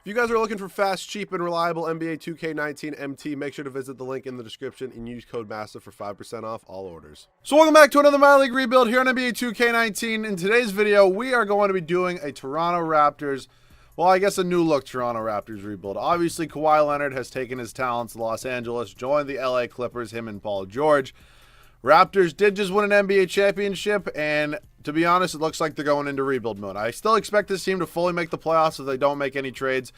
If you guys are looking for fast, cheap, and reliable NBA 2K19 MT, make sure to visit the link in the description and use code MASSIVE for 5% off all orders. So welcome back to another minor league rebuild here on NBA 2K19. In today's video, we are going to be doing a Toronto Raptors, well, I guess a new look Toronto Raptors rebuild. Obviously, Kawhi Leonard has taken his talents to Los Angeles, joined the LA Clippers, him and Paul George. Raptors did just win an NBA championship, and to be honest, it looks like they're going into rebuild mode. I still expect this team to fully make the playoffs if they don't make any trades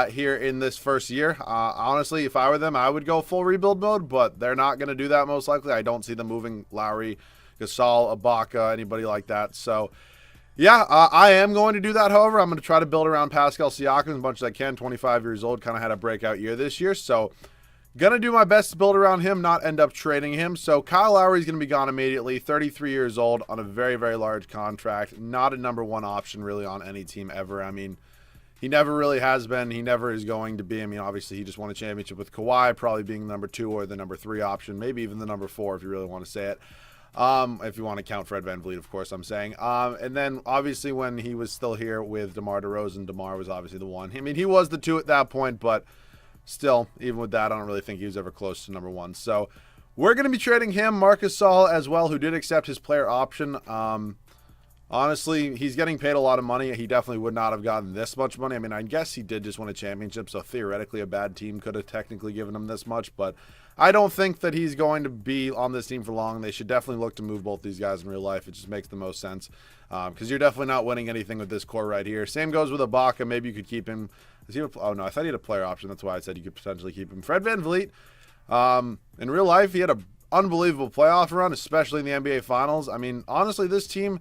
here in this first year. Honestly, if I were them, I would go full rebuild mode, but they're not going to do that most likely. I don't see them moving Lowry, Gasol, Ibaka, anybody like that. So, yeah, I am going to do that. However, I'm going to try to build around Pascal Siakam as much as I can. 25 years old, kind of had a breakout year this year, so gonna do my best to build around him, not end up trading him. So Kyle Lowry is gonna be gone immediately. 33 years old on a very, very large contract. Not a number one option really on any team ever. I mean, he never really has been. He never is going to be. I mean, obviously he just won a championship with Kawhi, probably being the number 2 or the number 3 option, maybe even the number 4 if you really want to say it. If you want to count Fred VanVleet, of course, I'm saying. And then obviously when he was still here with DeMar DeRozan, DeMar was obviously the 1. I mean, he was the 2 at that point, but still, even with that, I don't really think he was ever close to number 1. So we're going to be trading him, Marcus Gasol as well, who did accept his player option. Honestly, he's getting paid a lot of money. He definitely would not have gotten this much money. I mean, I guess he did just win a championship, so theoretically a bad team could have technically given him this much. But I don't think that he's going to be on this team for long. They should definitely look to move both these guys in real life. It just makes the most sense because you're definitely not winning anything with this core right here. Same goes with Ibaka. Maybe you could keep him. Oh, no, I thought he had a player option. That's why I said you could potentially keep him. Fred VanVleet, in real life, he had an unbelievable playoff run, especially in the NBA Finals. I mean, honestly, this team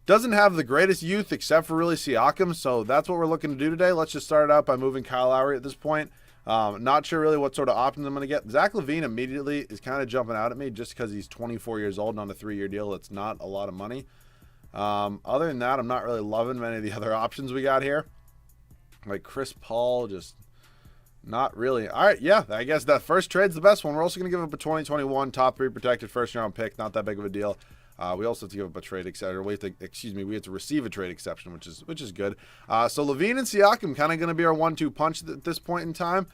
doesn't have the greatest youth except for really Siakam, so that's what we're looking to do today. Let's just start it out by moving Kyle Lowry at this point. Not sure really what sort of options I'm going to get. Zach LaVine immediately is kind of jumping out at me just because he's 24 years old and on a 3-year deal. That's not a lot of money. Other than that, I'm not really loving many of the other options we got here. Like Chris Paul, just not really. All right, yeah, I guess that first trade's the best one. We're also going to give up a 2021 top 3 protected first-round pick. Not that big of a deal. We also have to give up a trade exception. We have to receive a trade exception, which is good. So LaVine and Siakam kind of going to be our 1-2 punch at this point in time.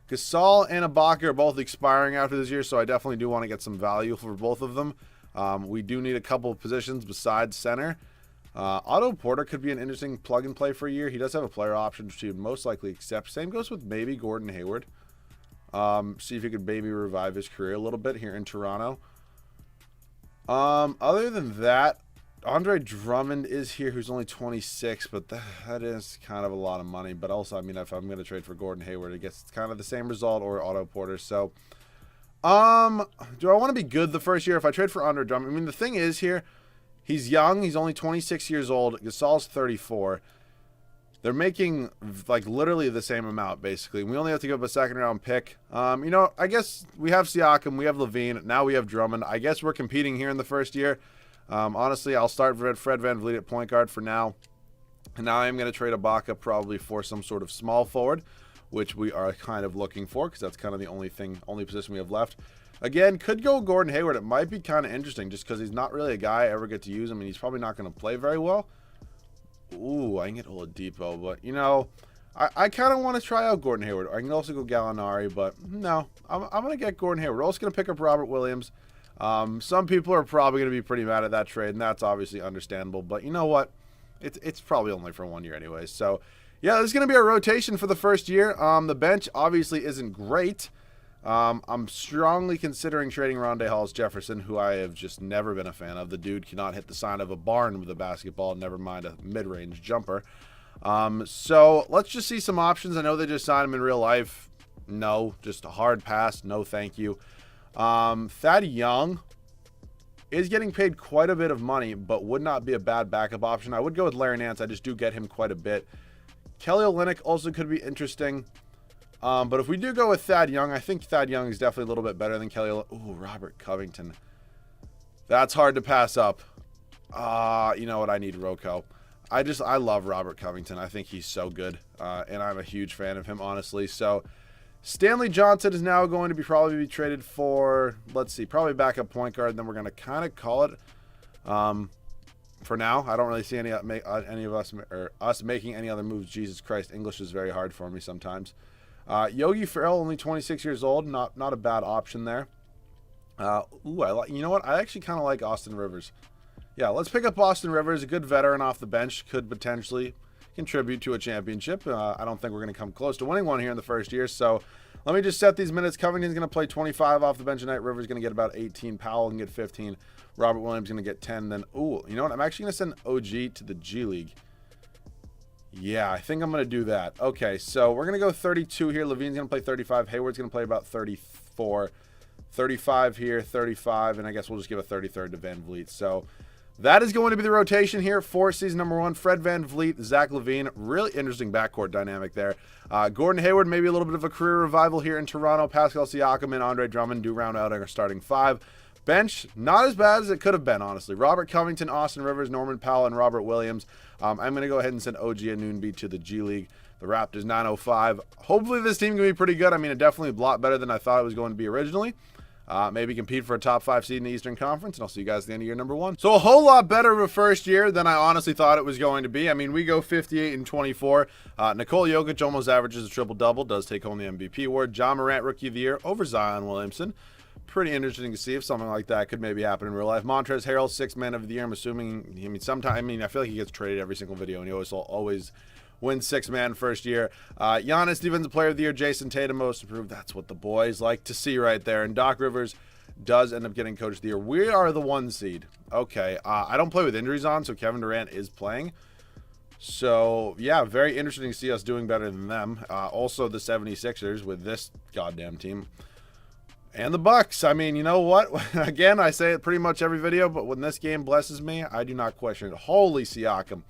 Gasol and Ibaka are both expiring after this year, so I definitely do want to get some value for both of them. We do need a couple of positions besides center. Otto Porter could be an interesting plug-and-play for a year. He does have a player option, which he would most likely accept. Same goes with maybe Gordon Hayward. See if he could maybe revive his career a little bit here in Toronto. Other than that, Andre Drummond is here, who's only 26, but that is kind of a lot of money. But also, I mean, if I'm going to trade for Gordon Hayward, it gets kind of the same result, or Otto Porter. So, do I want to be good the first year if I trade for Andre Drummond? I mean, the thing is here, he's young. He's only 26 years old. Gasol's 34. They're making, like, literally the same amount, basically. We only have to give up a second-round pick. You know, I guess we have Siakam. We have LaVine. Now we have Drummond. I guess we're competing here in the first year. Honestly, I'll start Fred VanVleet at point guard for now. And now I'm going to trade Ibaka probably for some sort of small forward, which we are kind of looking for because that's kind of the only position we have left. Again, could go Gordon Hayward. It might be kind of interesting just because he's not really a guy I ever get to use. I mean, he's probably not going to play very well. Ooh, I can get Oladipo, but, you know, I kind of want to try out Gordon Hayward. I can also go Gallinari, but no, I'm going to get Gordon Hayward. We're also going to pick up Robert Williams. Some people are probably going to be pretty mad at that trade, and that's obviously understandable. But you know what? It's probably only for 1 year anyways. So, yeah, this is going to be a rotation for the first year. The bench obviously isn't great. I'm strongly considering trading Rondé Hollis-Jefferson, who I have just never been a fan of. The dude cannot hit the sign of a barn with a basketball, never mind a mid-range jumper. So let's just see some options. I know they just signed him in real life. No, just a hard pass. No, thank you. Thad Young is getting paid quite a bit of money, but would not be a bad backup option. I would go with Larry Nance. I just do get him quite a bit. Kelly Olynyk also could be interesting. But if we do go with Thad Young, I think Thad Young is definitely a little bit better than Kelly. Ooh, Robert Covington. That's hard to pass up. You know what? I need Rocco. I love Robert Covington. I think he's so good. And I'm a huge fan of him, honestly. So, Stanley Johnson is now going to probably be traded for, let's see, probably backup point guard. Then we're going to kind of call it for now. I don't really see any of us making any other moves. Jesus Christ, English is very hard for me sometimes. Yogi Ferrell, only 26 years old. Not a bad option there. You know what? I actually kind of like Austin Rivers. Yeah, let's pick up Austin Rivers. A good veteran off the bench. Could potentially contribute to a championship. I don't think we're going to come close to winning one here in the first year. So let me just set these minutes. Covington's going to play 25 off the bench tonight. Rivers going to get about 18. Powell can get 15. Robert Williams going to get 10. Then, you know what? I'm actually going to send OG to the G League. Yeah, I think I'm going to do that. Okay, so we're going to go 32 here. Levine's going to play 35. Hayward's going to play about 34. 35 here, 35, and I guess we'll just give a 33rd to Van Vliet. So that is going to be the rotation here for season number 1. Fred Van Vliet, Zach LaVine. Really interesting backcourt dynamic there. Gordon Hayward, maybe a little bit of a career revival here in Toronto. Pascal Siakam and Andre Drummond do round out our starting 5. Bench, not as bad as it could have been, honestly. Robert Covington, Austin Rivers, Norman Powell, and Robert Williams. I'm going to go ahead and send OG Anunoby to the G League. The Raptors 905. Hopefully this team can be pretty good. I mean, it definitely a lot better than I thought it was going to be originally. Maybe compete for a top 5 seed in the Eastern Conference, and I'll see you guys at the end of year number 1. So a whole lot better of a first year than I honestly thought it was going to be. I mean, we go 58 and 24. Nikola Jokic almost averages a triple-double, does take home the MVP award. Ja Morant, Rookie of the Year, over Zion Williamson. Pretty interesting to see if something like that could maybe happen in real life. Montrezl Harrell, 6th Man of the Year. I'm assuming, I feel like he gets traded every single video, and he always wins 6th Man first year. Giannis, Defensive Player of the Year. Jason Tatum, Most Improved. That's what the boys like to see right there. And Doc Rivers does end up getting Coach of the Year. We are the 1 seed. Okay, I don't play with injuries on, so Kevin Durant is playing. So, yeah, very interesting to see us doing better than them. Also, the 76ers with this goddamn team. And the Bucks. I mean, you know what? Again, I say it pretty much every video, but when this game blesses me, I do not question it. Holy Siakam.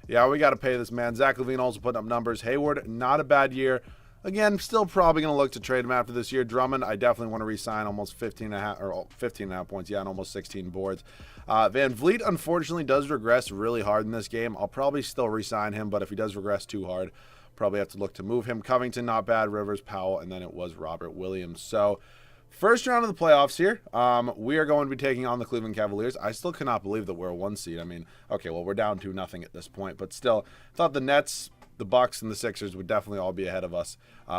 Yeah, we got to pay this man. Zach LaVine also putting up numbers. Hayward, not a bad year. Again, still probably going to look to trade him after this year. Drummond, I definitely want to re-sign, almost 15 and a half points. Yeah, and almost 16 boards. Van Vliet, unfortunately, does regress really hard in this game. I'll probably still re-sign him, but if he does regress too hard, probably have to look to move him. Covington, not bad. Rivers, Powell, and then it was Robert Williams. So, first round of the playoffs here. We are going to be taking on the Cleveland Cavaliers. I still cannot believe that we're a 1 seed. I mean, okay, well, we're down 2-0 at this point, but still, I thought the Nets, the Bucks, and the Sixers would definitely all be ahead of us,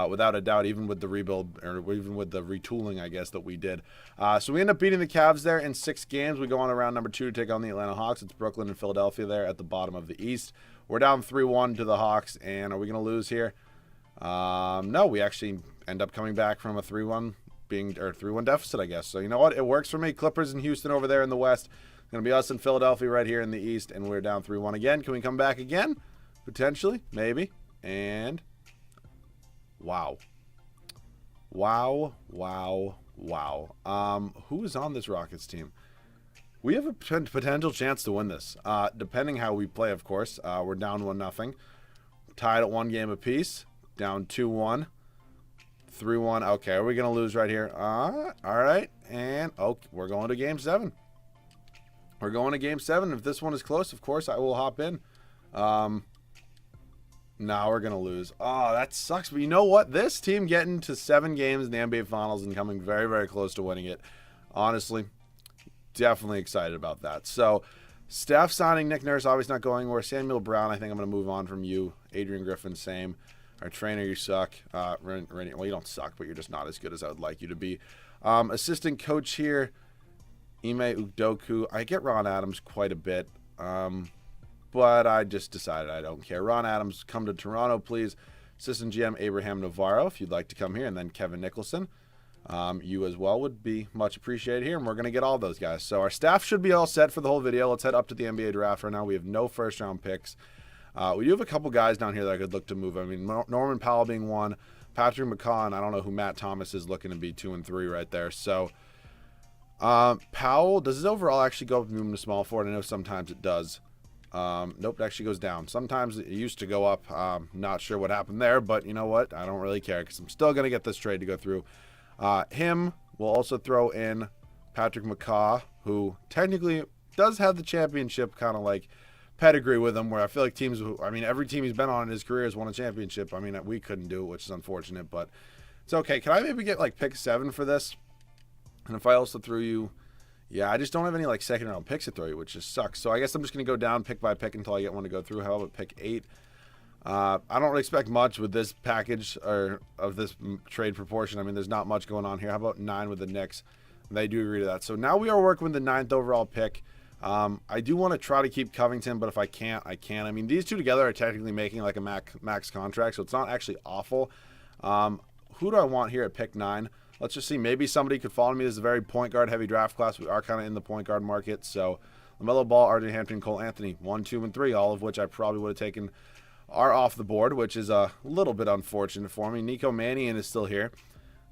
without a doubt, even with the rebuild, or even with the retooling, I guess, that we did. So we end up beating the Cavs there in 6 games. We go on to round number 2 to take on the Atlanta Hawks. It's Brooklyn and Philadelphia there at the bottom of the East. We're down 3-1 to the Hawks, and are we going to lose here? No, we actually end up coming back from a 3-1 deficit, I guess. So you know what? It works for me. Clippers and Houston over there in the West. It's going to be us in Philadelphia right here in the East, and we're down 3-1 again. Can we come back again? Potentially, maybe. And wow. Who is on this Rockets team? We have a potential chance to win this, depending how we play, of course. We're down 1-0. Tied at 1 game apiece. Down 2-1. 3-1. Okay, are we going to lose right here? All right. And, we're going to Game 7. We're going to Game 7. If this one is close, of course, I will hop in. No, we're going to lose. Oh, that sucks. But you know what? This team getting to 7 games in the NBA Finals and coming very, very close to winning it. Honestly, definitely excited about that. So, Steph signing, Nick Nurse obviously not going anywhere. Samuel Brown, I think I'm going to move on from you. Adrian Griffin, same. Our trainer, you suck. Well, you don't suck, but you're just not as good as I would like you to be. Assistant coach here, Ime Udoku. I get Ron Adams quite a bit, but I just decided I don't care. Ron Adams, come to Toronto, please. Assistant GM, Abraham Navarro, if you'd like to come here. And then Kevin Nicholson. You as well would be much appreciated here, and we're going to get all those guys. So our staff should be all set for the whole video. Let's head up to the NBA draft right now. We have no first-round picks. We do have a couple guys down here that I could look to move. I mean, Norman Powell being one, Patrick McCaw, and I don't know who Matt Thomas is looking to be 2 and 3 right there. So, Powell, does his overall actually go up and move him to small forward? I know sometimes it does. Nope, it actually goes down. Sometimes it used to go up. Not sure what happened there, but you know what? I don't really care because I'm still going to get this trade to go through. Him, we'll also throw in Patrick McCaw, who technically does have the championship kind of like pedigree with him, where I feel like teams, every team he's been on in his career has won a championship. I mean, we couldn't do it, which is unfortunate, but it's okay. Can I maybe get like pick 7 for this? And if I also threw you Yeah, I just don't have any like second round picks to throw you, which just sucks. So I guess I'm just going to go down pick by pick until I get one to go through. How about pick 8? I don't really expect much with this package or of this trade proportion. I mean, there's not much going on here. How about 9 with the Knicks? They do agree to that. So now we are working with the 9th overall pick. I do want to try to keep Covington, but if I can't, I can. I mean, these two together are technically making like a max contract, so it's not actually awful. Who do I want here at pick 9? Let's just see. Maybe somebody could follow me. This is a very point guard heavy draft class. We are kind of in the point guard market. So LaMelo Ball, RJ Hampton, Cole Anthony, 1, 2, and 3, all of which I probably would have taken are off the board, which is a little bit unfortunate for me. Nico Mannion is still here.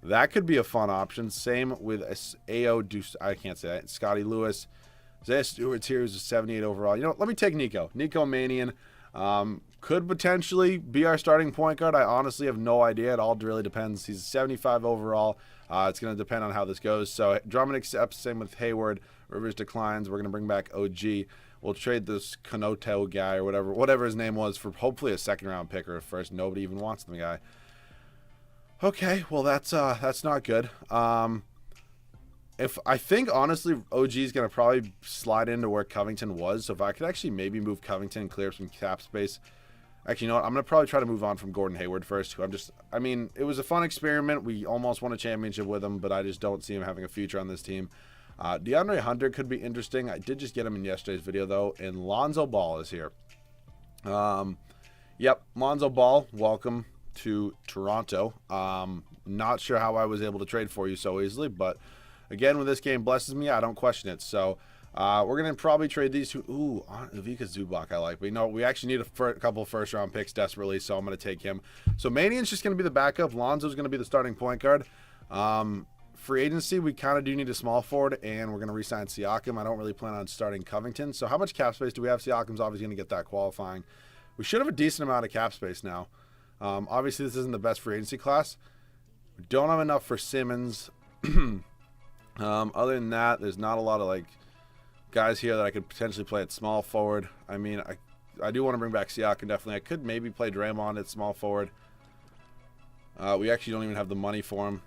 That could be a fun option. Same with I can't say that. Scotty Lewis. Isaiah Stewart's here, who's a 78 overall. You know what? Let me take Nico. Nico Mannion could potentially be our starting point guard. I honestly have no idea. It all really depends. He's a 75 overall. It's going to depend on how this goes. So Drummond accepts. Same with Hayward. Rivers declines. We're going to bring back OG. We'll trade this Kanoto guy or whatever his name was for hopefully a second-round pick or a first. Nobody even wants the guy. Okay, well that's not good. If I think honestly OG is going to probably slide into where Covington was. So if I could actually maybe move Covington and clear up some cap space. Actually, you know what? I'm going to probably try to move on from Gordon Hayward first. Who I mean, it was a fun experiment. We almost won a championship with him, but I just don't see him having a future on this team. DeAndre Hunter could be interesting. I did just get him in yesterday's video, though, and Lonzo Ball is here. Yep, Lonzo Ball, welcome to Toronto. Not sure how I was able to trade for you so easily, but again, when this game blesses me, I don't question it. So we're going to probably trade these two. Ooh, Ivica Zubac I like. But, you know, we actually need a couple of first-round picks desperately, so I'm going to take him. So Manion's just going to be the backup. Lonzo's going to be the starting point guard. Free agency, we kind of do need a small forward, and we're going to re-sign Siakam. I don't really plan on starting Covington. So how much cap space do we have? Siakam's obviously going to get that qualifying. We should have a decent amount of cap space now. Obviously, this isn't the best free agency class. We don't have enough for Simmons. Other than that, there's not a lot of like guys here that I could potentially play at small forward. I mean, I do want to bring back Siakam, definitely. I could maybe play Draymond at small forward. We actually don't even have the money for him.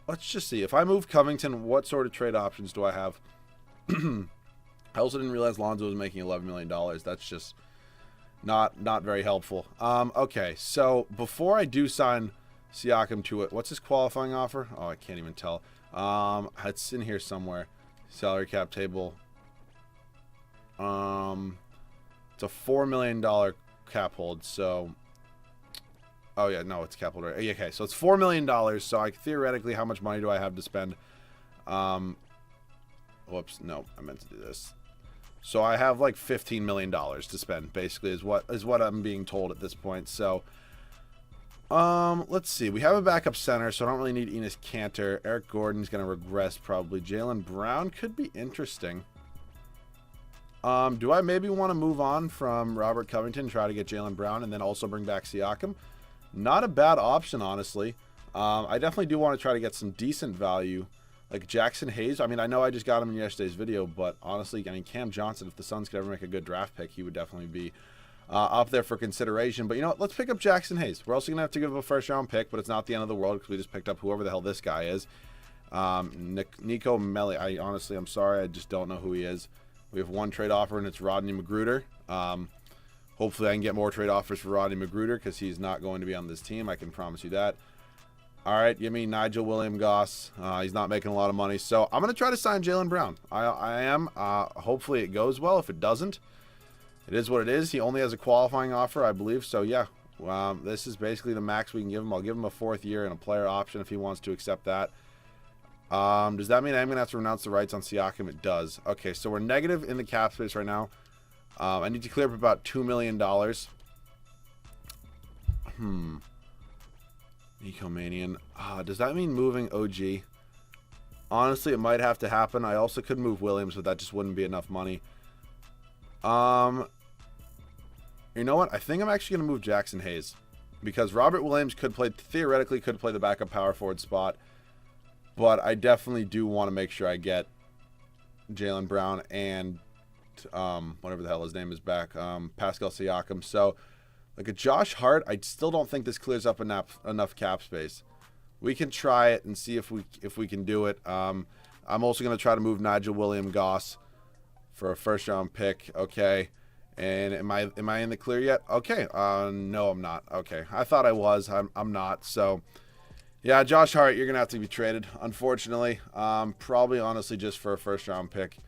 Let's just see. If I move Covington, what sort of trade options do I have? I also didn't realize Lonzo was making $11 million. That's just not very helpful. Okay, so before I do sign Siakam to it, what's his qualifying offer? Oh, I can't even tell. It's in here somewhere. Salary cap table. It's a $4 million cap hold, so... Oh, yeah, no, it's cap hold. Okay, so it's $4 million, so theoretically, how much money do I have to spend? Whoops, no, I meant to do this. So I have like $15 million to spend, basically, is what I'm being told at this point. So, let's see. We have a backup center, so I don't really need Enes Kanter. Eric Gordon's going to regress, probably. Jaylen Brown could be interesting. Do I maybe want to move on from Robert Covington, try to get Jaylen Brown, and then also bring back Siakam? Not a bad option, honestly. I definitely do want to try to get some decent value. Like Jackson Hayes. I mean, I know I just got him in yesterday's video, but honestly, I mean, Cam Johnson, if the Suns could ever make a good draft pick, he would definitely be up there for consideration. But, you know what? Let's pick up Jackson Hayes. We're also going to have to give him a first-round pick, but it's not the end of the world because we just picked up whoever the hell this guy is. Nico Melli. I'm sorry. I just don't know who he is. We have one trade offer, and it's Rodney Magruder. Hopefully I can get more trade offers for Rodney Magruder because he's not going to be on this team. I can promise you that. All right, give me Nigel William-Goss. He's not making a lot of money. So I'm going to try to sign Jaylen Brown. I am. Hopefully it goes well. If it doesn't, it is what it is. He only has a qualifying offer, I believe. So, yeah, this is basically the max we can give him. I'll give him a 4th year and a player option if he wants to accept that. Does that mean I'm going to have to renounce the rights on Siakam? It does. Okay, so we're negative in the cap space right now. I need to clear up about $2 million. Ecomanian. Does that mean moving OG? Honestly, it might have to happen. I also could move Williams, but that just wouldn't be enough money. You know what? I think I'm actually going to move Jackson Hayes. Because Robert Williams theoretically could play the backup power forward spot. But I definitely do want to make sure I get Jaylen Brown and whatever the hell his name is back, Pascal Siakam. So, like a Josh Hart, I still don't think this clears up enough cap space. We can try it and see if we can do it. I'm also going to try to move Nigel Williams-Goss for a first-round pick. Okay. And am I in the clear yet? Okay. No, I'm not. Okay. I thought I was. I'm not. So, yeah, Josh Hart, you're going to have to be traded, unfortunately. Probably, honestly, just for a first-round pick.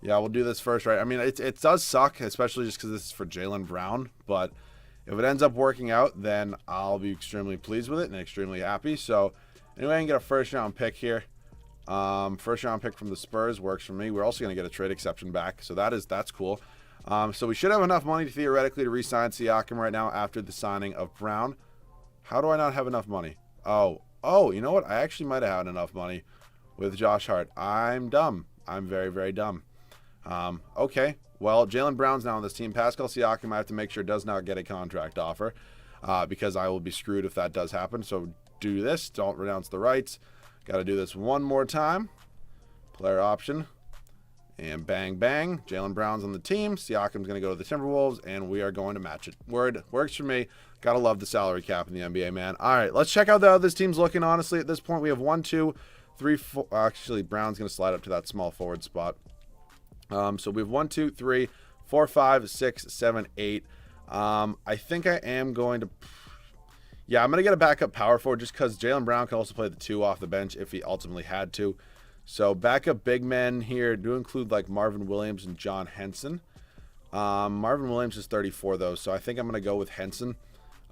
Yeah, we'll do this first, right? I mean, it does suck, especially just because this is for Jaylen Brown. But if it ends up working out, then I'll be extremely pleased with it and extremely happy. So, anyway, I can get a first-round pick here. First-round pick from the Spurs works for me. We're also going to get a trade exception back, so that's cool. So we should have enough money, theoretically, to re-sign Siakam right now after the signing of Brown. How do I not have enough money? Oh, you know what? I actually might have had enough money with Josh Hart. I'm dumb. I'm very, very dumb. Okay. Well, Jaylen Brown's now on this team. Pascal Siakam, I have to make sure, does not get a contract offer because I will be screwed if that does happen. So do this. Don't renounce the rights. Got to do this one more time. Player option. And bang, bang. Jaylen Brown's on the team. Siakam's going to go to the Timberwolves, and we are going to match it. Word. Works for me. Got to love the salary cap in the NBA, man. All right, let's check out how this team's looking, honestly. At this point, we have 1, 2, 3, 4. Actually, Brown's going to slide up to that small forward spot. So we have 1, 2, 3, 4, 5, 6, 7, 8. I think I am going to... Yeah, I'm going to get a backup power forward just because Jaylen Brown can also play the 2 off the bench if he ultimately had to. So backup big men here do include like Marvin Williams and John Henson. Marvin Williams is 34 though, so I think I'm going to go with Henson.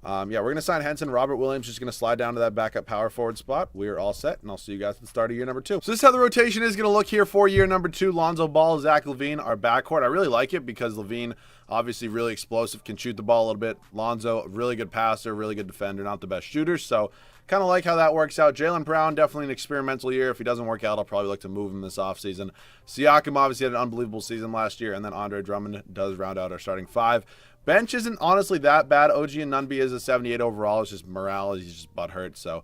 Yeah, we're going to sign Henson. Robert Williams is going to slide down to that backup power forward spot. We are all set, and I'll see you guys at the start of year number 2. So this is how the rotation is going to look here for year number 2. Lonzo Ball, Zach LaVine, our backcourt. I really like it because LaVine, obviously really explosive, can shoot the ball a little bit. Lonzo, really good passer, really good defender, not the best shooter. So kind of like how that works out. Jaylen Brown, definitely an experimental year. If he doesn't work out, I'll probably look to move him this offseason. Siakam obviously had an unbelievable season last year, and then Andre Drummond does round out our starting 5. Bench isn't honestly that bad. OG Anunoby is a 78 overall. It's just morale. He's just butthurt. So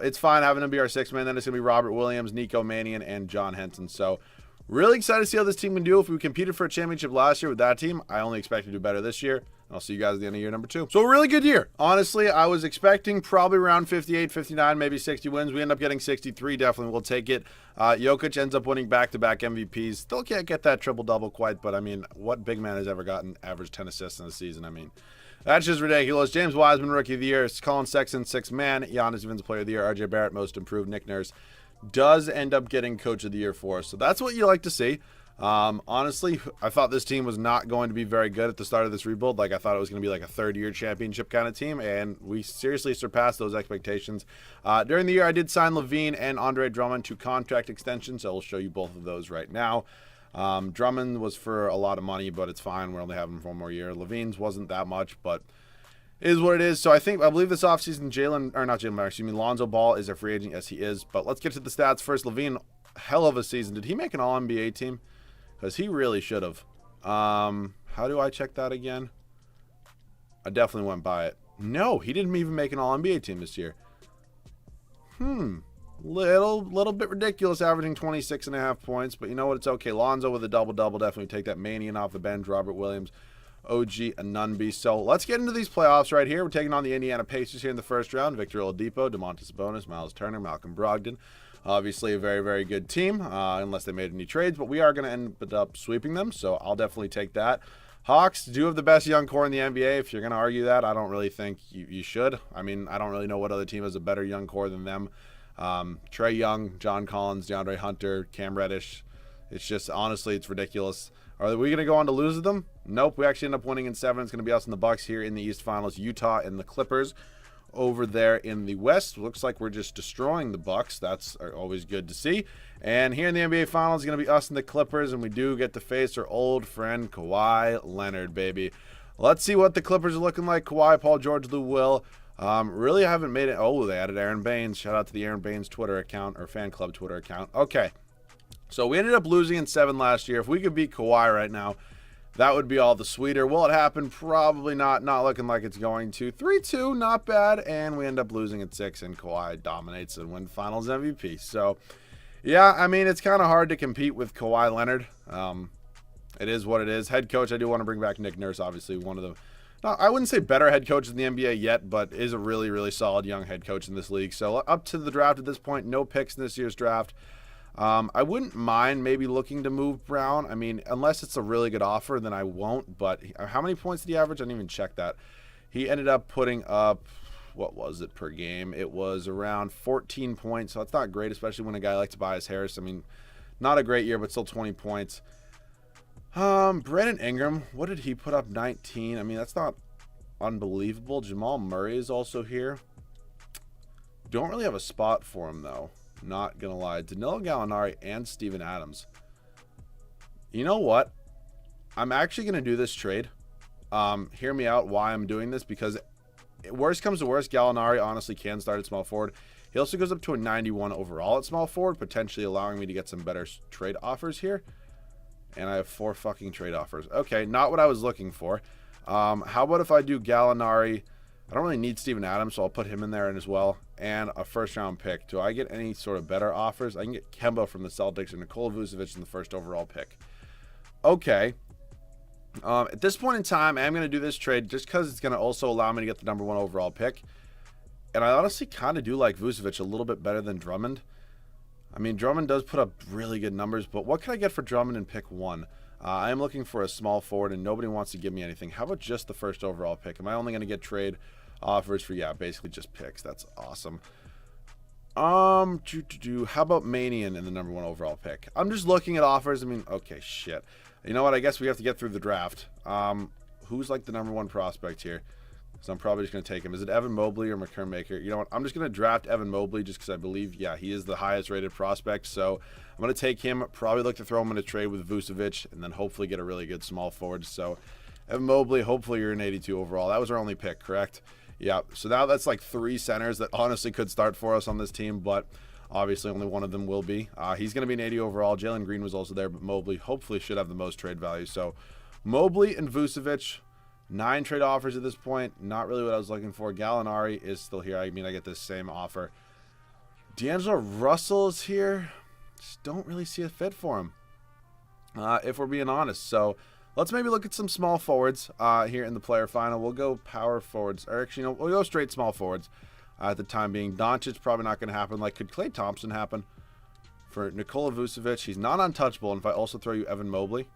it's fine having him be our 6th man. Then it's going to be Robert Williams, Nico Mannion, and John Henson. So really excited to see how this team can do. If we competed for a championship last year with that team, I only expect to do better this year. I'll see you guys at the end of year number 2. So a really good year. Honestly, I was expecting probably around 58, 59, maybe 60 wins. We end up getting 63. Definitely we'll take it. Jokic ends up winning back-to-back MVPs. Still can't get that triple-double quite, but I mean, what big man has ever gotten average 10 assists in a season? I mean, that's just ridiculous. James Wiseman, Rookie of the Year. Colin Sexton, 6th man. Giannis Defensive Player of the Year. RJ Barrett, Most Improved. Nick Nurse does end up getting Coach of the Year for us. So that's what you like to see. Honestly, I thought this team was not going to be very good at the start of this rebuild. Like, I thought it was going to be like a third-year championship kind of team, and we seriously surpassed those expectations. During the year, I did sign LaVine and Andre Drummond to contract extensions, so I'll show you both of those right now. Drummond was for a lot of money, but it's fine. We're only having him for 1 more year. LaVine's wasn't that much, but it is what it is. So I believe this offseason, Lonzo Ball is a free agent. Yes, he is. But let's get to the stats first. LaVine, hell of a season. Did he make an All-NBA team? Because he really should have. How do I check that again? I definitely went by it. No, he didn't even make an All-NBA team this year. Little bit ridiculous, averaging 26.5 points. But you know what? It's okay. Lonzo with a double-double. Definitely take that Mannion off the bench. Robert Williams, OG Anunoby. So let's get into these playoffs right here. We're taking on the Indiana Pacers here in the first round. Victor Oladipo, Domantas Sabonis, Miles Turner, Malcolm Brogdon. Obviously a very, very good team, unless they made any trades, but we are going to end up sweeping them, so I'll definitely take that. Hawks do have the best young core in the NBA. If you're going to argue that, I don't really think you should. I mean, I don't really know what other team has a better young core than them. Trae Young, John Collins, DeAndre Hunter, Cam Reddish. It's just, honestly, it's ridiculous. Are we going to go on to lose them? Nope. We actually end up winning in 7. It's going to be us and the Bucks here in the East Finals. Utah and the Clippers over there in the West. Looks like we're just destroying the Bucks. That's always good to see. And here in the NBA Finals, it's going to be us and the Clippers, and we do get to face our old friend Kawhi Leonard, baby. Let's see what the Clippers are looking like. Kawhi, Paul George, Lou Will. Really haven't made it. Oh, they added Aaron Baines. Shout out to the Aaron Baines Twitter account, or fan club Twitter account. Okay. So we ended up losing in 7 last year. If we could beat Kawhi right now, that would be all the sweeter. Will it happen? Probably not. Not looking like it's going to. 3-2, not bad. And we end up losing at 6, and Kawhi dominates and wins Finals MVP. So, yeah, I mean, it's kind of hard to compete with Kawhi Leonard. It is what it is. Head coach, I do want to bring back Nick Nurse, obviously one of the, I wouldn't say better head coaches in the NBA yet, but is a really, really solid young head coach in this league. So up to the draft at this point, no picks in this year's draft. I wouldn't mind maybe looking to move Brown. I mean, unless it's a really good offer, then I won't. But how many points did he average? I didn't even check that. He ended up putting up, what was it per game? It was around 14 points. So that's not great, especially when a guy like Tobias Harris. I mean, not a great year, but still 20 points. Brandon Ingram, what did he put up? 19. I mean, that's not unbelievable. Jamal Murray is also here. Don't really have a spot for him, though. Not gonna lie. Danilo Gallinari and Steven Adams. You know what? I'm actually gonna do this trade. Hear me out why I'm doing this, because worst comes to worst, Gallinari honestly can start at small forward. He also goes up to a 91 overall at small forward, potentially allowing me to get some better trade offers here. And I have 4 fucking trade offers. Okay, not what I was looking for. How about if I do Gallinari? I don't really need Steven Adams, so I'll put him in there as well. And a first-round pick. Do I get any sort of better offers? I can get Kemba from the Celtics and Nikola Vucevic in the first overall pick. Okay. At this point in time, I'm going to do this trade just because it's going to also allow me to get the number 1 overall pick. And I honestly kind of do like Vucevic a little bit better than Drummond. I mean, Drummond does put up really good numbers, but what can I get for Drummond in pick 1? I am looking for a small forward, and nobody wants to give me anything. How about just the first overall pick? Am I only going to get trade offers for, yeah, basically just picks? That's awesome. How about Manian in the number 1 overall pick? I'm just looking at offers. I mean, okay, shit. You know what? I guess we have to get through the draft. Who's like the number 1 prospect here? So I'm probably just going to take him. Is it Evan Mobley or McCurr Maker? You know what? I'm just going to draft Evan Mobley just because I believe, yeah, he is the highest rated prospect. So I'm going to take him. Probably look to throw him in a trade with Vucevic and then hopefully get a really good small forward. So Evan Mobley, hopefully you're an 82 overall. That was our only pick, correct? Yeah. So now that's like 3 centers that honestly could start for us on this team, but obviously only one of them will be. He's going to be an 80 overall. Jalen Green was also there, but Mobley hopefully should have the most trade value. So Mobley and Vucevic. 9 trade offers at this point. Not really what I was looking for. Gallinari is still here. I mean, I get this same offer. D'Angelo Russell is here. Just don't really see a fit for him, if we're being honest. So let's maybe look at some small forwards here in the player final. We'll go power forwards. Or actually, no, we'll go straight small forwards at the time being. Doncic probably not going to happen. Like, could Klay Thompson happen? For Nikola Vucevic, he's not untouchable. And if I also throw you Evan Mobley,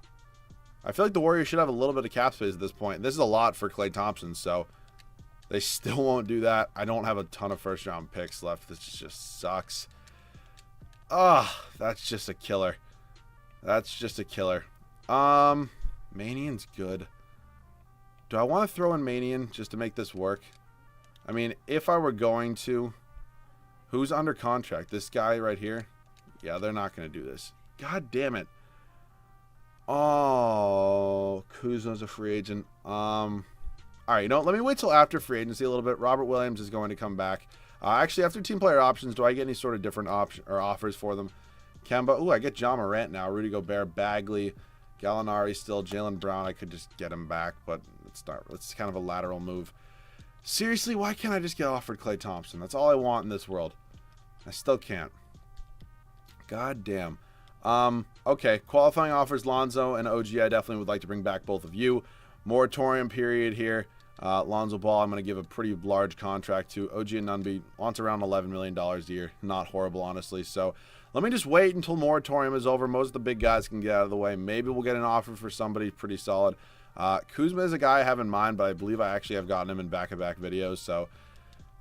I feel like the Warriors should have a little bit of cap space at this point. This is a lot for Klay Thompson, so they still won't do that. I don't have a ton of first-round picks left. This just sucks. That's just a killer. That's just a killer. Manian's good. Do I want to throw in Manian just to make this work? I mean, if I were going to, who's under contract? This guy right here? Yeah, they're not going to do this. God damn it. Oh, Kuzma's a free agent. All right, you know, let me wait till after free agency a little bit. Robert Williams is going to come back. Actually, after team player options, do I get any sort of different option or offers for them? Kemba. Ooh, I get John Morant now. Rudy Gobert, Bagley, Gallinari still. Jaylen Brown, I could just get him back, but it's kind of a lateral move. Seriously, why can't I just get offered Klay Thompson? That's all I want in this world. I still can't. God damn. Okay, qualifying offers, Lonzo and OG. I definitely would like to bring back both of you. Moratorium period here. Lonzo Ball, I'm going to give a pretty large contract to. OG and Nunby wants around $11 million a year. Not horrible, honestly. So let me just wait until moratorium is over. Most of the big guys can get out of the way. Maybe we'll get an offer for somebody pretty solid. Kuzma is a guy I have in mind, but I believe I actually have gotten him in back-to-back videos. So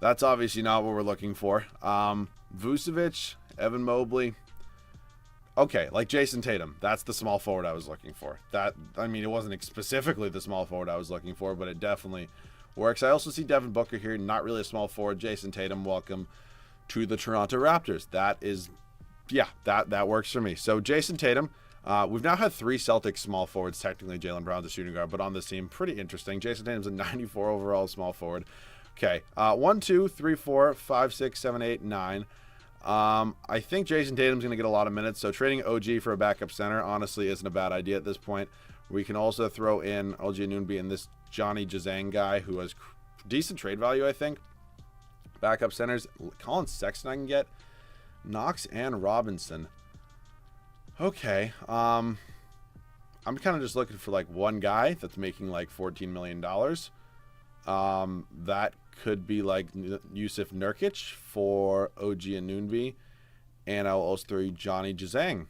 that's obviously not what we're looking for. Vucevic, Evan Mobley. Okay, like Jason Tatum. That's the small forward I was looking for. I mean, it wasn't specifically the small forward I was looking for, but it definitely works. I also see Devin Booker here, not really a small forward. Jason Tatum, welcome to the Toronto Raptors. That is, yeah, that works for me. So Jason Tatum, we've now had 3 Celtics small forwards. Technically, Jaylen Brown's a shooting guard, but on this team, pretty interesting. Jason Tatum's a 94 overall small forward. Okay, 1, 2, 3, 4, 5, 6, 7, 8, 9. I think Jason Tatum's going to get a lot of minutes, so trading OG for a backup center honestly isn't a bad idea at this point. We can also throw in OG Anunoby and this Johnny Jazang guy who has decent trade value, I think. Backup centers, Colin Sexton I can get. Knox and Robinson. Okay, I'm kind of just looking for like one guy that's making like $14 million. That could be like Yusuf Nurkic for OG Anunoby And I'll also throw Johnny Juzang.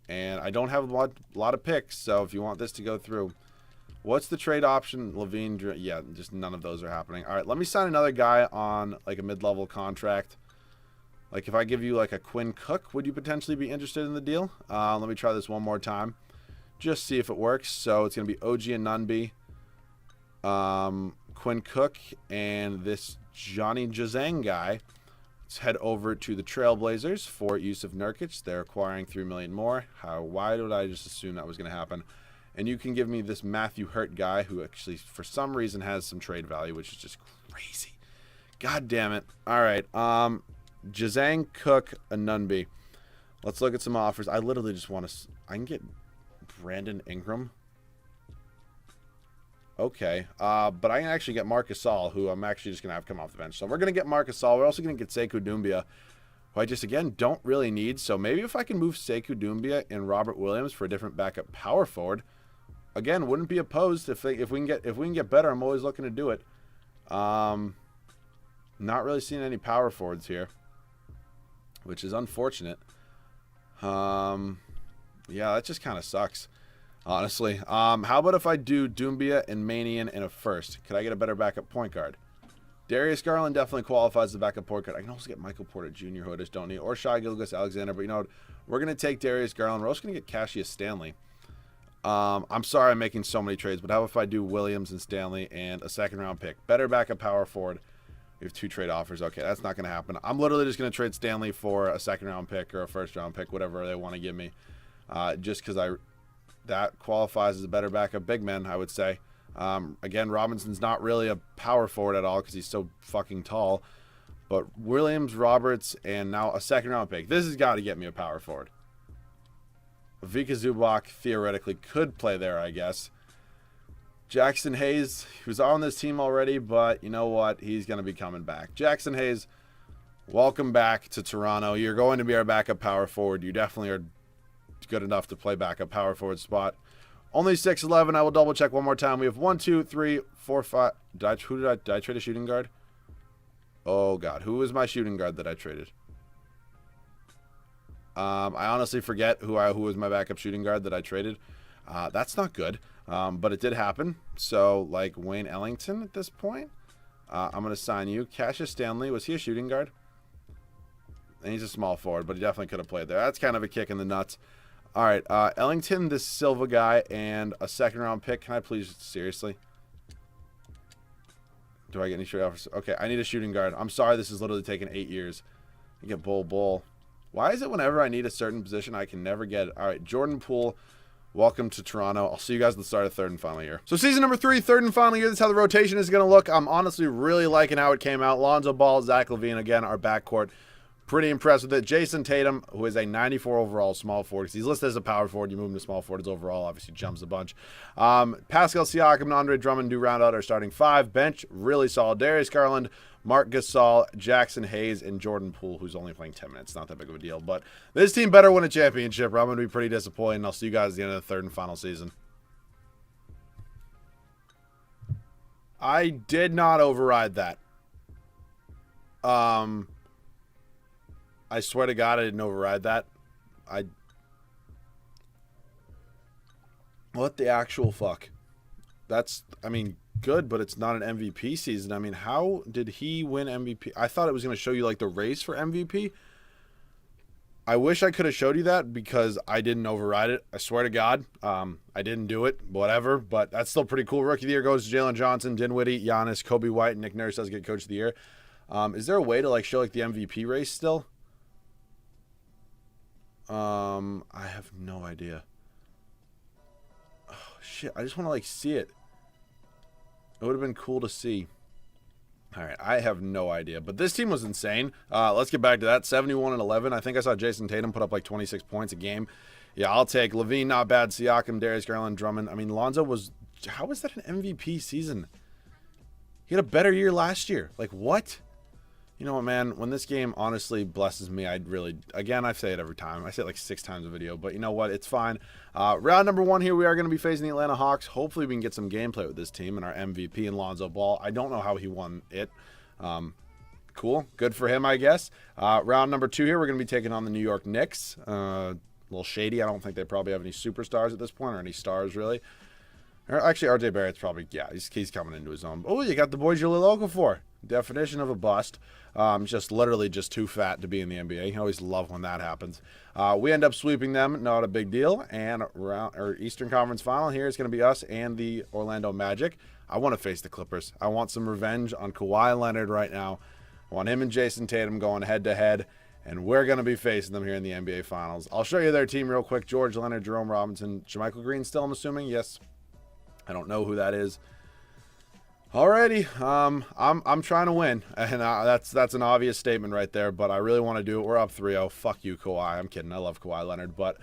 And I don't have a lot of picks, so if you want this to go through. What's the trade option? Levine, yeah, just none of those are happening. All right, let me sign another guy on like a mid-level contract. Like if I give you like a Quinn Cook, would you potentially be interested in the deal? Let me try this one more time. Just see if it works. So it's going to be OG and Nunby, Quinn Cook, and this Johnny Juzang guy. Let's head over to the Trailblazers for Yusuf Nurkic. They're acquiring $3 million more. Why did I just assume that was going to happen? And you can give me this Matthew Hurt guy who actually, for some reason, has some trade value, which is just crazy. God damn it. All right. Juzang, Cook, and Nunby. Let's look at some offers. I literally just want to... I can get Brandon Ingram. Okay. But I can actually get Marc Gasol, who I'm actually just going to have come off the bench. So we're going to get Marc Gasol. We're also going to get Sekou Doumbia, who I just, again, don't really need. So maybe if I can move Sekou Doumbia and Robert Williams for a different backup power forward, again, wouldn't be opposed if we can get better. I'm always looking to do it. Not really seeing any power forwards here, which is unfortunate. Yeah, that just kind of sucks, honestly. How about if I do Doumbia and Manian in a first? Could I get a better backup point guard? Darius Garland definitely qualifies as the backup point guard. I can also get Michael Porter Jr., who I just don't need, or Shai Gilgeous-Alexander. But you know what? We're going to take Darius Garland. We're also going to get Cassius Stanley. I'm sorry I'm making so many trades, but how if I do Williams and Stanley and a second-round pick? Better backup power forward. We have 2 trade offers. Okay, that's not going to happen. I'm literally just going to trade Stanley for a second-round pick or a first-round pick, whatever they want to give me, just because that qualifies as a better backup big man, I would say. Again, Robinson's not really a power forward at all because he's so fucking tall. But Williams, Roberts, and now a second-round pick. This has got to get me a power forward. Vika Zubac theoretically could play there, I guess. Jackson Hayes, he was on this team already, but you know what? He's going to be coming back. Jackson Hayes, welcome back to Toronto. You're going to be our backup power forward. You definitely are good enough to play backup power forward spot. Only 6'11". I will double check one more time. We have 1, 2, 3, 4, 5. Did I trade a shooting guard? Oh, God. Who was my shooting guard that I traded? I honestly forget who was my backup shooting guard that I traded. That's not good, but it did happen. So, like, Wayne Ellington at this point. I'm going to sign you. Cassius Stanley, was he a shooting guard? And he's a small forward, but he definitely could have played there. That's kind of a kick in the nuts. All right, Ellington, this Silva guy, and a second-round pick. Can I please, seriously? Do I get any straight offers? Okay, I need a shooting guard. I'm sorry, this is literally taking 8 years. I get Bull. Why is it whenever I need a certain position, I can never get it? All right, Jordan Poole, welcome to Toronto. I'll see you guys at the start of third and final year. So season number 3, third and final year. This is how the rotation is going to look. I'm honestly really liking how it came out. Lonzo Ball, Zach LaVine, again, our backcourt. Pretty impressed with it. Jason Tatum, who is a 94 overall small forward. Because he's listed as a power forward. You move him to small forward. His overall obviously jumps a bunch. Pascal Siakam and Andre Drummond do round out our starting 5. Bench, really solid. Darius Garland, Marc Gasol, Jackson Hayes, and Jordan Poole, who's only playing 10 minutes. Not that big of a deal. But this team better win a championship, or I'm going to be pretty disappointed. And I'll see you guys at the end of the third and final season. I did not override that. I swear to God, I didn't override that. What the actual fuck? That's, I mean, good, but it's not an MVP season. I mean, how did he win MVP? I thought it was going to show you, like, the race for MVP. I wish I could have showed you that because I didn't override it. I swear to God. I didn't do it. Whatever. But that's still pretty cool. Rookie of the year goes to Jalen Johnson, Dinwiddie, Giannis, Kobe White, and Nick Nurse does get Coach of the Year. Is there a way to, like, show, like, the MVP race still? I have no idea. Oh, shit. I just want to, like, see it. It would have been cool to see. All right. I have no idea. But this team was insane. Let's get back to that. 71-11. I think I saw Jason Tatum put up, like, 26 points a game. Yeah, I'll take LaVine, not bad. Siakam, Darius Garland, Drummond. I mean, Lonzo was... How was that an MVP season? He had a better year last year. Like, what? You know what, man? When this game honestly blesses me, I'd really... Again, I say it every time. I say it like 6 times a video. But you know what? It's fine. Round number 1 here, we are going to be facing the Atlanta Hawks. Hopefully, we can get some gameplay with this team and our MVP and Lonzo Ball. I don't know how he won it. cool. Good for him, I guess. Round number 2 here, we're going to be taking on the New York Knicks. A little shady. I don't think they probably have any superstars at this point, or any stars, really. Or actually, RJ Barrett's probably, yeah, he's coming into his own. Oh, you got the boys you're local for. Definition of a bust. Just literally just too fat to be in the NBA. I always love when that happens. We end up sweeping them, not a big deal. And Eastern Conference Final here is going to be us and the Orlando Magic. I want to face the Clippers. I want some revenge on Kawhi Leonard right now. I want him and Jason Tatum going head-to-head, and we're going to be facing them here in the NBA Finals. I'll show you their team real quick. George Leonard, Jerome Robinson, JaMychal Green still, I'm assuming? Yes. I don't know who that is. Alrighty, I'm trying to win, and that's an obvious statement right there, but I really want to do it. We're up 3-0. Fuck you, Kawhi. I'm kidding. I love Kawhi Leonard, but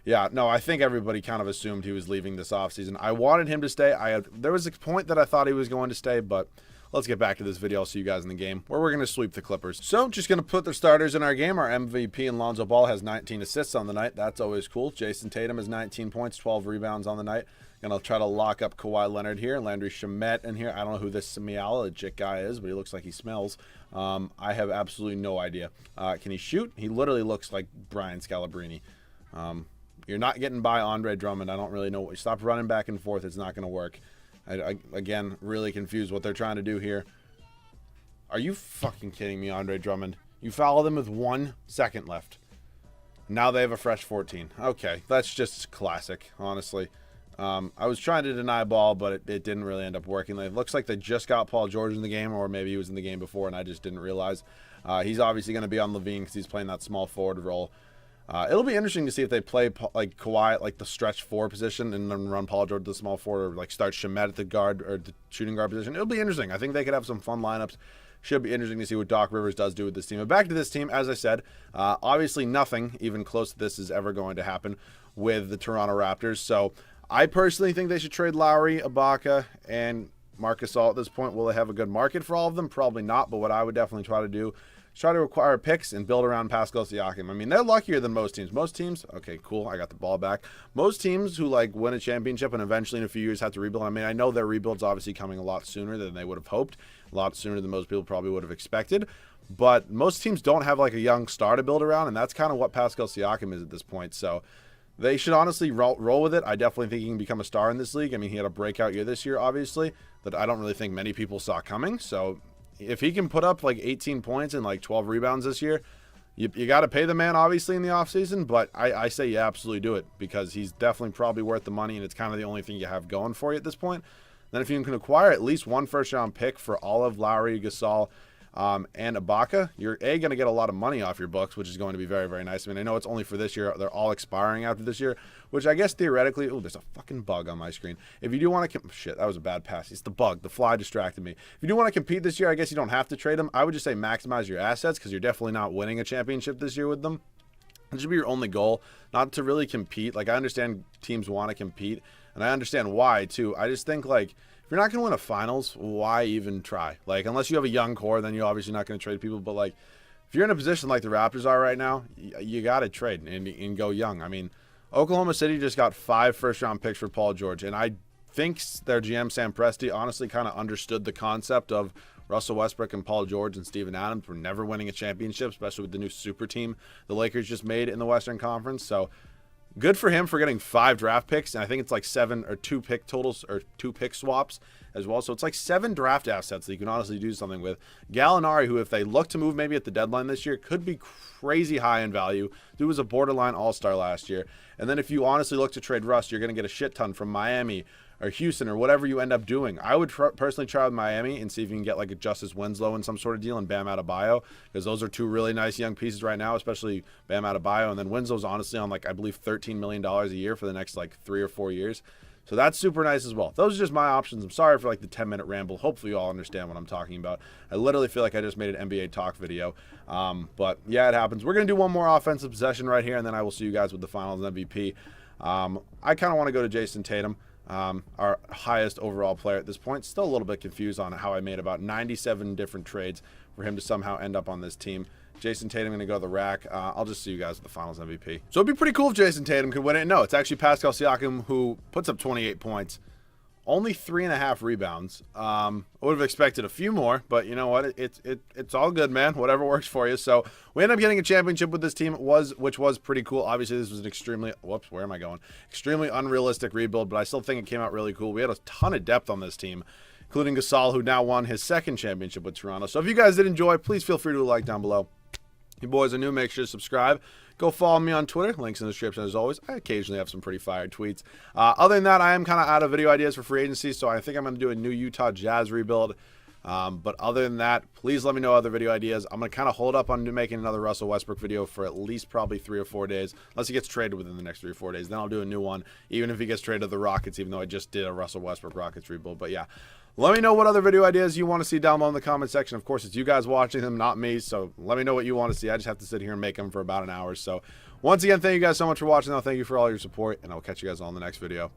yeah, no, I think everybody kind of assumed he was leaving this offseason. I wanted him to stay. There was a point that I thought he was going to stay, but let's get back to this video. I'll see you guys in the game where we're going to sweep the Clippers. So just going to put the starters in our game. Our MVP and Lonzo Ball has 19 assists on the night. That's always cool. Jason Tatum has 19 points, 12 rebounds on the night. Going to try to lock up Kawhi Leonard here. Landry Shamet in here. I don't know who this Mialogic guy is, but he looks like he smells. I have absolutely no idea. Can he shoot? He literally looks like Brian Scalabrine. You're not getting by Andre Drummond. I don't really know. Stop running back and forth. It's not going to work. Again, really confused what they're trying to do here. Are you fucking kidding me, Andre Drummond? You foul them with 1 second left. Now they have a fresh 14. Okay, that's just classic, honestly. I was trying to deny ball, but it didn't really end up working. It looks like they just got Paul George in the game, or maybe he was in the game before, and I just didn't realize. He's obviously going to be on Levine because he's playing that small forward role. It'll be interesting to see if they play like Kawhi, like the stretch 4 position, and then run Paul George to the small forward, or like start Shamet at the guard or the shooting guard position. It'll be interesting. I think they could have some fun lineups. Should be interesting to see what Doc Rivers does do with this team. But back to this team, as I said, obviously nothing even close to this is ever going to happen with the Toronto Raptors. So I personally think they should trade Lowry, Ibaka, and Marc Gasol at this point. Will they have a good market for all of them? Probably not, but what I would definitely try to do is try to acquire picks and build around Pascal Siakam. I mean, they're luckier than most teams. Most teams, okay, cool, I got the ball back. Most teams who, like, win a championship and eventually in a few years have to rebuild. I mean, I know their rebuild's obviously coming a lot sooner than they would have hoped, a lot sooner than most people probably would have expected, but most teams don't have, like, a young star to build around, and that's kind of what Pascal Siakam is at this point, so they should honestly roll with it. I definitely think he can become a star in this league. I mean, he had a breakout year this year, obviously, that I don't really think many people saw coming. So if he can put up like 18 points and like 12 rebounds this year, you got to pay the man, obviously, in the offseason. But I say you absolutely do it because he's definitely probably worth the money, and it's kind of the only thing you have going for you at this point. Then if you can acquire at least 1 first-round pick for all of Lowry, Gasol, and Ibaka, you're going to get a lot of money off your books, which is going to be very, very nice. I mean, I know it's only for this year. They're all expiring after this year, which I guess theoretically, oh, there's a fucking bug on my screen. If you do want to, shit, that was a bad pass. It's the bug. The fly distracted me. If you do want to compete this year, I guess you don't have to trade them. I would just say maximize your assets because you're definitely not winning a championship this year with them. It should be your only goal, not to really compete. Like, I understand teams want to compete, and I understand why, too. I just think, like, if you're not going to win a finals, why even try? Like, unless you have a young core, then you're obviously not going to trade people. But, like, if you're in a position like the Raptors are right now, you got to trade and go young. I mean, Oklahoma City just got 5 first-round picks for Paul George. And I think their GM, Sam Presti, honestly kind of understood the concept of Russell Westbrook and Paul George and Steven Adams were never winning a championship, especially with the new super team the Lakers just made in the Western Conference. So good for him for getting 5 draft picks, and I think it's like 7 or 2 pick totals or 2 pick swaps as well. So it's like 7 draft assets that you can honestly do something with. Gallinari, who if they look to move maybe at the deadline this year, could be crazy high in value. Dude was a borderline all-star last year. And then if you honestly look to trade Russ, you're going to get a shit ton from Miami or Houston or whatever you end up doing. I would personally try with Miami and see if you can get like a Justice Winslow in some sort of deal and Bam Adebayo, because those are 2 really nice young pieces right now, especially Bam Adebayo. And then Winslow's honestly on like, I believe, $13 million a year for the next like 3 or 4 years. So that's super nice as well. Those are just my options. I'm sorry for like the 10-minute ramble. Hopefully you all understand what I'm talking about. I literally feel like I just made an NBA talk video. But yeah, it happens. We're going to do one more offensive possession right here, and then I will see you guys with the finals MVP. I kind of want to go to Jason Tatum, our highest overall player at this point. Still a little bit confused on how I made about 97 different trades for him to somehow end up on this team. Jason Tatum going to go to the rack. I'll just see you guys with the finals MVP. So it'd be pretty cool if Jason Tatum could win it. No, it's actually Pascal Siakam who puts up 28 points. Only 3.5 rebounds. I would have expected a few more, but you know what? It's all good, man. Whatever works for you. So we ended up getting a championship with this team, which was pretty cool. Obviously, this was an extremely extremely unrealistic rebuild, but I still think it came out really cool. We had a ton of depth on this team, including Gasol, who now won his second championship with Toronto. So if you guys did enjoy, please feel free to like down below. If you boys are new, make sure to subscribe. Go follow me on Twitter. Links in the description as always. I occasionally have some pretty fire tweets. Other than that, I am kind of out of video ideas for free agency, so I think I'm going to do a new Utah Jazz rebuild. But other than that, please let me know other video ideas. I'm going to kind of hold up on making another Russell Westbrook video for at least probably 3 or 4 days, unless he gets traded within the next 3 or 4 days. Then I'll do a new one, even if he gets traded to the Rockets, even though I just did a Russell Westbrook Rockets rebuild. But yeah, let me know what other video ideas you want to see down below in the comment section. Of course, it's you guys watching them, not me, so let me know what you want to see. I just have to sit here and make them for about an hour. So once again, thank you guys so much for watching. Thank you for all your support, and I'll catch you guys on the next video.